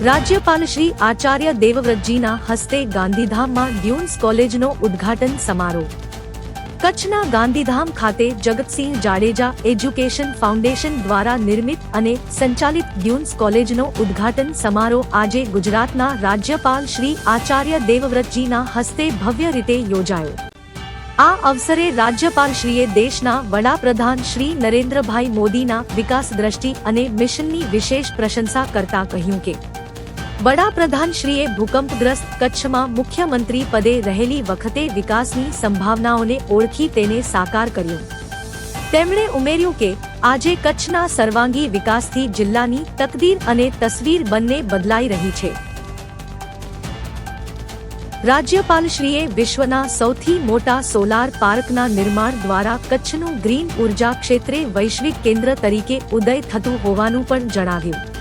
રાજ્યપાલ શ્રી આચાર્ય દેવવ્રતજીના હસ્તે ગાંધીધામમાં ડ્યુન્સ કોલેજનો ઉદ્ઘાટન સમારોહ। કચ્છના ગાંધીધામ ખાતે જગતસિંહ જાડેજા એજ્યુકેશન ફાઉન્ડેશન દ્વારા નિર્મિત અને સંચાલિત ડ્યુન્સ કોલેજનો ઉદ્ઘાટન સમારોહ આજે ગુજરાતના રાજ્યપાલ શ્રી આચાર્ય દેવવ્રતજીના હસ્તે ભવ્ય રીતે યોજાયો। આ અવસરે રાજ્યપાલશ્રીએ દેશના વડાપ્રધાન શ્રી નરેન્દ્રભાઈ મોદીના વિકાસ દ્રષ્ટિ અને મિશનની વિશેષ પ્રશંસા કરતા કહ્યું કે વડાપ્રધાનશ્રીએ ભૂકંપગ્રસ્ત કચ્છમાં મુખ્યમંત્રી પદે રહેલી વખતે વિકાસની સંભાવનાઓને ઓળખી તેને સાકાર કર્યો। તેમણે ઉમેર્યું કે આજે કચ્છના સર્વાંગી વિકાસથી જિલ્લાની તકદીર અને તસવીર બંને બદલાઈ રહી છે। રાજ્યપાલશ્રીએ વિશ્વના સૌથી મોટા સોલાર પાર્કના નિર્માણ દ્વારા કચ્છનું ગ્રીન ઉર્જા ક્ષેત્રે વૈશ્વિક કેન્દ્ર તરીકે ઉદય થતું હોવાનું પણ જણાવ્યું।